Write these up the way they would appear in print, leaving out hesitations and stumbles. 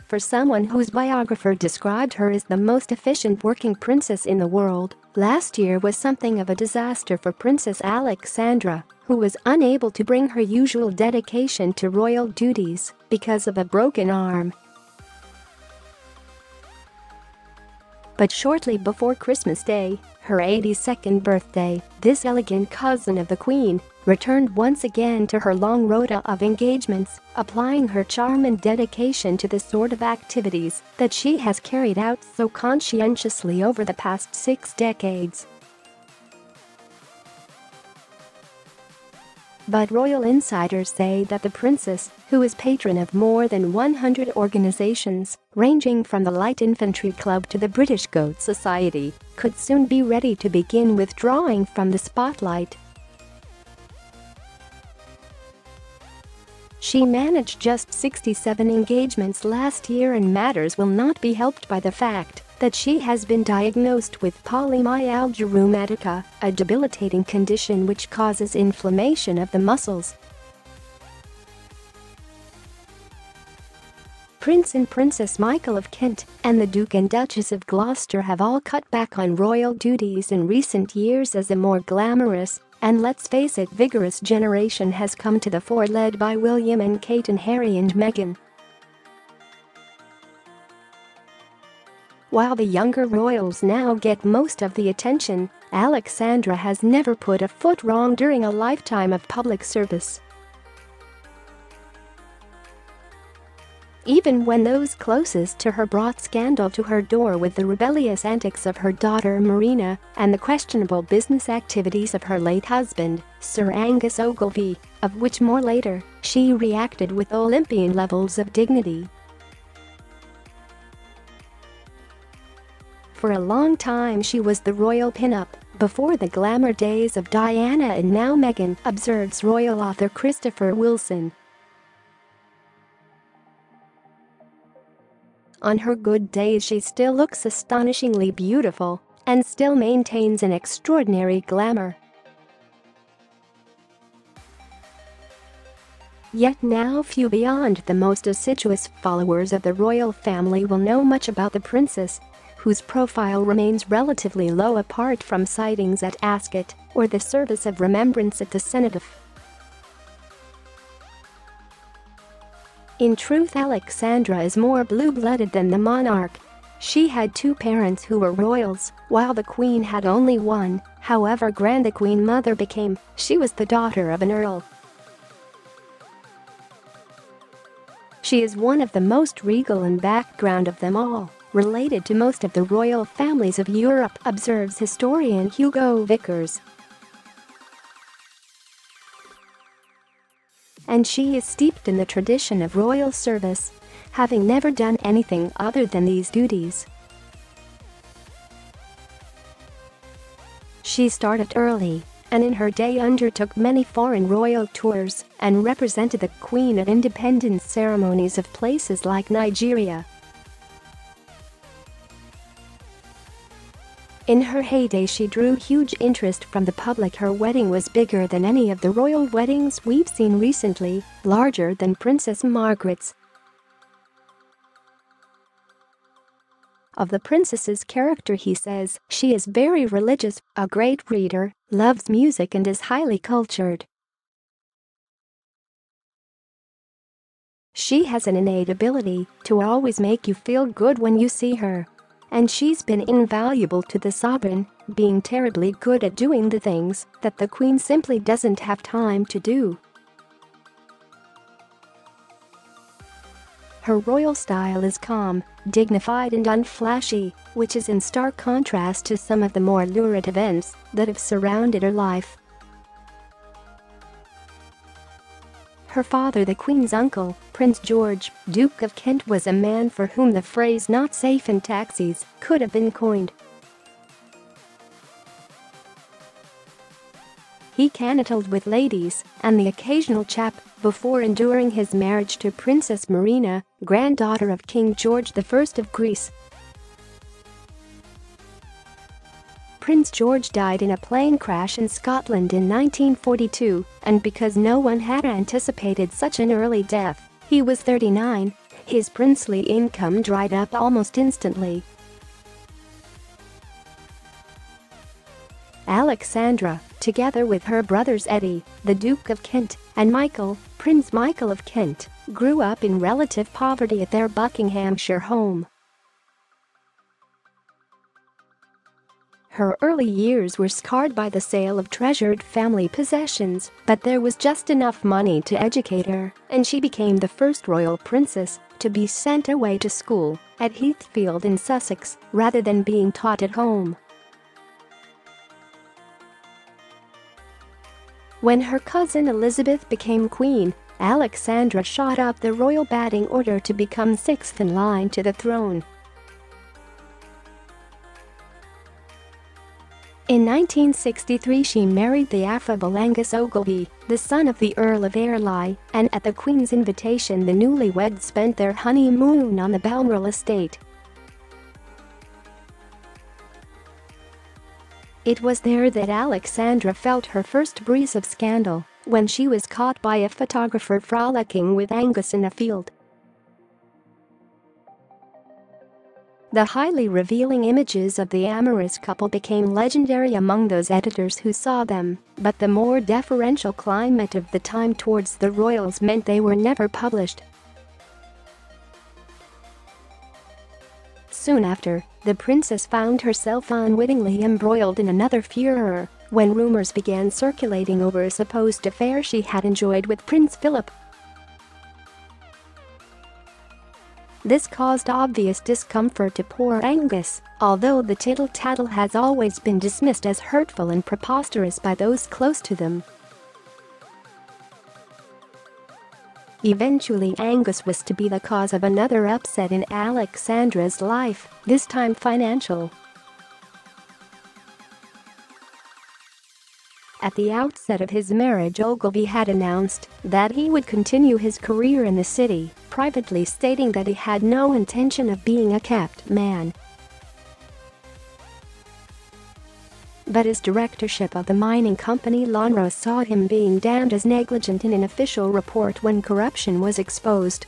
For someone whose biographer described her as the most efficient working princess in the world, last year was something of a disaster for Princess Alexandra, who was unable to bring her usual dedication to royal duties because of a broken arm. But shortly before Christmas Day, her 82nd birthday, this elegant cousin of the Queen returned once again to her long rota of engagements, applying her charm and dedication to the sort of activities that she has carried out so conscientiously over the past 6 decades. But royal insiders say that the princess, who is patron of more than 100 organizations, ranging from the Light Infantry Club to the British Goat Society, could soon be ready to begin withdrawing from the spotlight. She managed just 67 engagements last year, and matters will not be helped by the fact that she has been diagnosed with polymyalgia rheumatica, a debilitating condition which causes inflammation of the muscles. Prince and Princess Michael of Kent and the Duke and Duchess of Gloucester have all cut back on royal duties in recent years as a more glamorous, and let's face it, vigorous generation has come to the fore, led by William and Kate and Harry and Meghan. While the younger royals now get most of the attention, Alexandra has never put a foot wrong during a lifetime of public service. Even when those closest to her brought scandal to her door with the rebellious antics of her daughter Marina and the questionable business activities of her late husband, Sir Angus Ogilvy, of which more later, she reacted with Olympian levels of dignity. For a long time she was the royal pin-up before the glamour days of Diana and now Meghan, observes royal author Christopher Wilson. On her good days she still looks astonishingly beautiful and still maintains an extraordinary glamour. Yet now few beyond the most assiduous followers of the royal family will know much about the princess, whose profile remains relatively low apart from sightings at Ascot or the Service of Remembrance at the Cenotaph. In truth, Alexandra is more blue-blooded than the monarch. She had 2 parents who were royals, while the Queen had only one. However grand the Queen Mother became, she was the daughter of an earl. She is one of the most regal in background of them all, related to most of the royal families of Europe, observes historian Hugo Vickers. And she is steeped in the tradition of royal service, having never done anything other than these duties. She started early, and in her day undertook many foreign royal tours and represented the Queen at independence ceremonies of places like Nigeria. In her heyday she drew huge interest from the public. Her wedding was bigger than any of the royal weddings we've seen recently, larger than Princess Margaret's. Of the princess's character he says, she is very religious, a great reader, loves music and is highly cultured. She has an innate ability to always make you feel good when you see her. And she's been invaluable to the sovereign, being terribly good at doing the things that the Queen simply doesn't have time to do. Her royal style is calm, dignified and unflashy, which is in stark contrast to some of the more lurid events that have surrounded her life. Her father, the Queen's uncle, Prince George, Duke of Kent, was a man for whom the phrase "not safe in taxis" could have been coined. He cannottled with ladies and the occasional chap before enduring his marriage to Princess Marina, granddaughter of King George I of Greece. Prince George died in a plane crash in Scotland in 1942, and because no one had anticipated such an early death, he was 39, His princely income dried up almost instantly. Alexandra, together with her brothers Eddie, the Duke of Kent, and Michael, Prince Michael of Kent, grew up in relative poverty at their Buckinghamshire home. Her early years were scarred by the sale of treasured family possessions, but there was just enough money to educate her, and she became the first royal princess to be sent away to school at Heathfield in Sussex rather than being taught at home. When her cousin Elizabeth became queen, Alexandra shot up the royal batting order to become sixth in line to the throne. In 1963 she married the affable Angus Ogilvy, the son of the Earl of Airlie, and at the Queen's invitation the newlyweds spent their honeymoon on the Balmoral estate. It was there that Alexandra felt her first breeze of scandal, when she was caught by a photographer frolicking with Angus in a field. The highly revealing images of the amorous couple became legendary among those editors who saw them, but the more deferential climate of the time towards the royals meant they were never published. Soon after, the princess found herself unwittingly embroiled in another furor when rumors began circulating over a supposed affair she had enjoyed with Prince Philip. This caused obvious discomfort to poor Angus, although the tittle-tattle has always been dismissed as hurtful and preposterous by those close to them. Eventually Angus was to be the cause of another upset in Alexandra's life, this time financial. At the outset of his marriage, Ogilvy had announced that he would continue his career in the city, privately stating that he had no intention of being a kept man. But his directorship of the mining company Lonrose saw him being damned as negligent in an official report when corruption was exposed.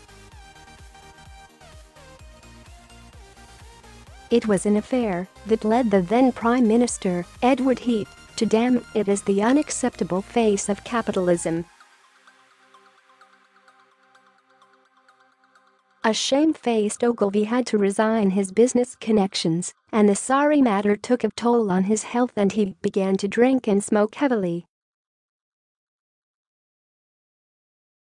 It was an affair that led the then Prime Minister, Edward Heath, to damn it as the unacceptable face of capitalism. A shamefaced Ogilvy had to resign his business connections, and the sorry matter took a toll on his health and he began to drink and smoke heavily.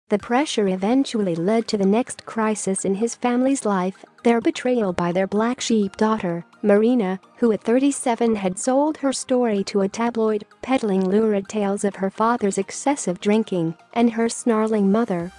The pressure eventually led to the next crisis in his family's life, their betrayal by their black sheep daughter, Marina, who at 37 had sold her story to a tabloid, peddling lurid tales of her father's excessive drinking and her snarling mother.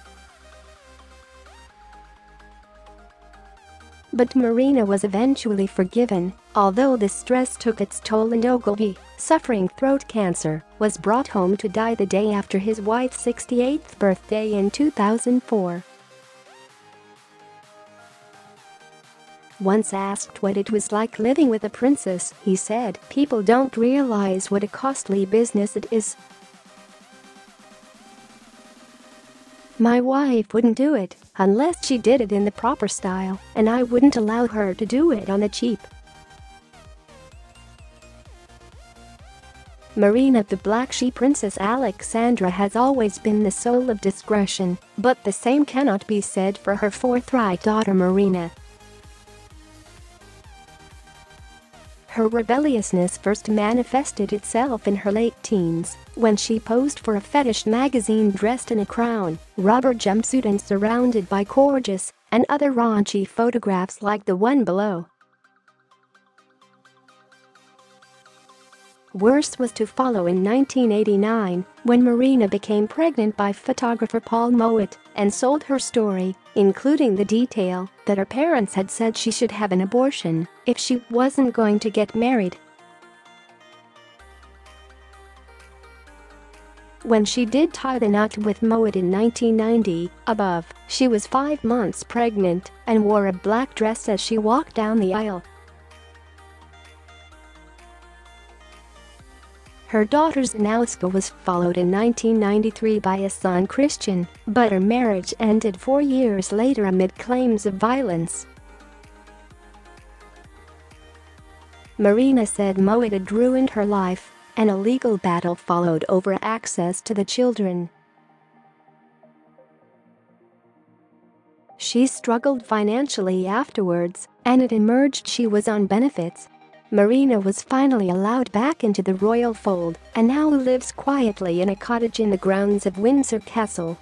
But Marina was eventually forgiven, although the stress took its toll and Ogilvy, suffering throat cancer, was brought home to die the day after his wife's 68th birthday in 2004. Once asked what it was like living with a princess, he said, "People don't realize what a costly business it is. My wife wouldn't do it unless she did it in the proper style, and I wouldn't allow her to do it on the cheap." Marina, the black sheep Princess Alexandra, has always been the soul of discretion, but the same cannot be said for her forthright daughter Marina. Her rebelliousness first manifested itself in her late teens, when she posed for a fetish magazine dressed in a crown, rubber jumpsuit and surrounded by gorgeous and other raunchy photographs like the one below. Worse was to follow in 1989, when Marina became pregnant by photographer Paul Mowat and sold her story, including the detail that her parents had said she should have an abortion if she wasn't going to get married. When she did tie the knot with Mowat in 1990, above, she was 5 months pregnant and wore a black dress as she walked down the aisle. Her daughter's Ascot was followed in 1993 by a son Christian, but her marriage ended 4 years later amid claims of violence. Marina said it had ruined her life, and a legal battle followed over access to the children. She struggled financially afterwards, and it emerged she was on benefits. Marina was finally allowed back into the royal fold and now lives quietly in a cottage in the grounds of Windsor Castle.